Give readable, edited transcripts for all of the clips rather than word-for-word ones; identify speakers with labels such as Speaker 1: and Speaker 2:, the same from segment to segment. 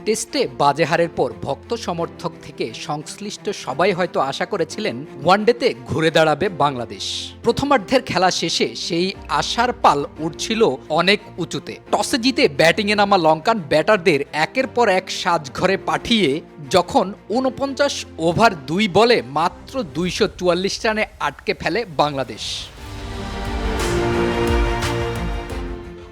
Speaker 1: টেস্টে বাজে হারের পর ভক্ত সমর্থক থেকে সংশ্লিষ্ট সবাই হয়তো আশা করেছিলেন ওয়ানডেতে ঘুরে দাঁড়াবে বাংলাদেশ। প্রথমার্ধের খেলা শেষে সেই আশার পাল উঠছিল অনেক উঁচুতে। টসে জিতে ব্যাটিংয়ে নামা লঙ্কান ব্যাটারদের একের পর এক সাজঘরে পাঠিয়ে যখন ৪৯ ওভার ২ বলে মাত্র ২৪৪ রানে আটকে ফেলে বাংলাদেশ।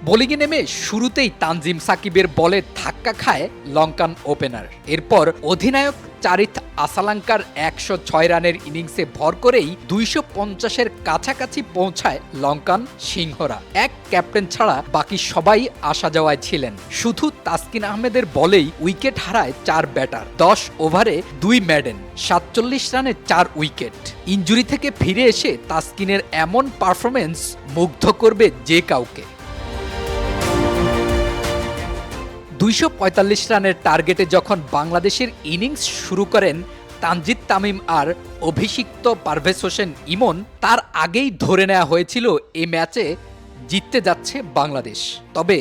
Speaker 1: বোলিংয়ে নেমে শুরুতেই তানজিম সাকিবের বলে ধাক্কা খায় লঙ্কান ওপেনার। এরপর অধিনায়ক চারিথ আসালাঙ্কার ১০৬ রানের ইনিংসে ভর করেই ২৫০-এর কাছাকাছি পৌঁছায় লঙ্কান সিংহরা। এক ক্যাপ্টেন ছাড়া বাকি সবাই আসা যাওয়ায় ছিলেন। শুধু তাসকিন আহমেদের বলেই উইকেট হারায় ৪ ব্যাটার। ১০ ওভারে ২ মেডেন, ৪৭ রানে ৪ উইকেট। ইনজুরি থেকে ফিরে এসে তাসকিনের এমন পারফরমেন্স মুগ্ধ করবে যে কাউকে। ২৪৫ রানের টার্গেটে যখন বাংলাদেশের ইনিংস শুরু করেন তানজিদ তামিম আর অভিষিক্ত পারভেজ হোসেন ইমন, তার আগেই ধরে নেওয়া হয়েছিল এই ম্যাচে জিততে যাচ্ছে বাংলাদেশ। তবে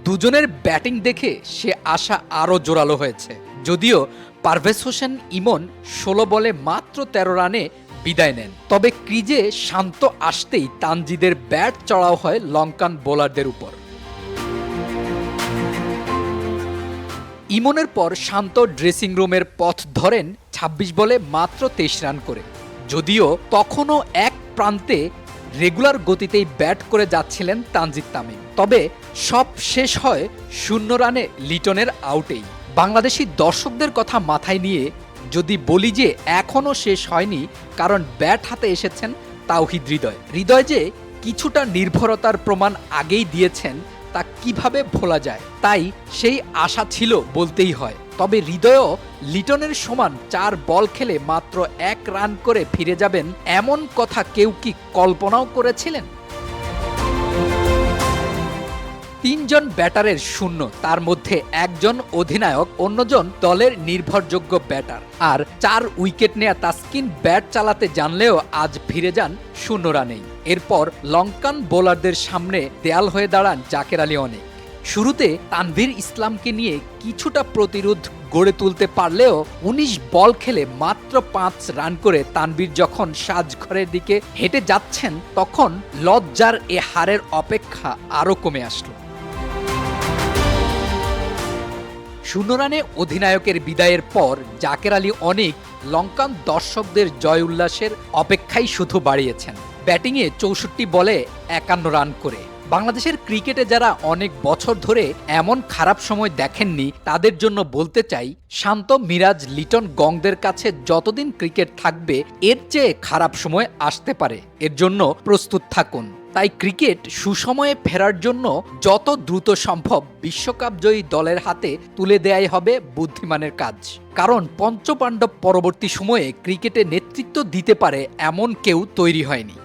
Speaker 1: দুজনের ব্যাটিং দেখে সে আশা আরও জোরালো হয়েছে। যদিও পারভেজ হোসেন ইমন ১৬ বলে মাত্র ১৩ রানে বিদায় নেন। তবে ক্রিজে শান্ত আসতেই তানজিদের ব্যাট চড়াও হয় লঙ্কান বোলারদের উপর। ইমনের পর শান্ত ড্রেসিং রুমের পথ ধরেন ২৬ বলে মাত্র ২৩ রান করে। যদিও তখনও এক প্রান্তে রেগুলার গতিতেই ব্যাট করে যাচ্ছিলেন তানজিদ তামিম। তবে সব শেষ হয় ০ রানে লিটনের আউটেই। বাংলাদেশি দর্শকদের কথা মাথায় নিয়ে যদি বলি যে এখনও শেষ হয়নি, কারণ ব্যাট হাতে এসেছেন তাওহিদ হৃদয় যে কিছুটা নির্ভরতার প্রমাণ আগেই দিয়েছেন তা কিভাবে ভোলা যায়। তাই সেই আশা ছিল বলতেই হয়। তবে হৃদয়ও লিটনের সমান ৪ বল খেলে মাত্র ১ রান করে ফিরে যাবেন এমন কথা কেউ কি কল্পনাও করেছিলেন? ৩ জন ব্যাটারের শূন্য, তার মধ্যে একজন অধিনায়ক, অন্যজন দলের নির্ভরযোগ্য ব্যাটার। আর ৪ উইকেট নেয়া তাসকিন ব্যাট চালাতে জানলেও আজ ফিরে যান ০ রানেই। এরপর লঙ্কান বোলারদের সামনে দেয়াল হয়ে দাঁড়ান জাকের আলী অনেক। শুরুতে তানভীর ইসলামকে নিয়ে কিছুটা প্রতিরোধ গড়ে তুলতে পারলেও ১৯ বল খেলে মাত্র ৫ রান করে তানভীর যখন সাজঘরের দিকে হেঁটে যাচ্ছেন, তখন লজ্জার এ হারের অপেক্ষা আরও কমে আসলো। ০ রানে অধিনায়কের বিদায়ের পর জাকের আলী অনেক লঙ্কান দর্শকদের জয় উল্লাসের অপেক্ষাই শুধু বাড়িয়েছেন। ব্যাটিংয়ে ৬৪ বলে ৫১ রান করে। বাংলাদেশের ক্রিকেটে যারা অনেক বছর ধরে এমন খারাপ সময় দেখেননি, তাদের জন্য বলতে চাই, শান্ত, মিরাজ, লিটন, গংদের কাছে যতদিন ক্রিকেট থাকবে এর চেয়ে খারাপ সময় আসতে পারে। এর জন্য প্রস্তুত থাকুন। তাই ক্রিকেট সুসময়ে ফেরার জন্য যত দ্রুত সম্ভব বিশ্বকাপ জয়ী দলের হাতে তুলে দেয়াই হবে বুদ্ধিমানের কাজ। কারণ পঞ্চপাণ্ডব পরবর্তী সময়ে ক্রিকেটে নেতৃত্ব দিতে পারে এমন কেউ তৈরি হয়নি।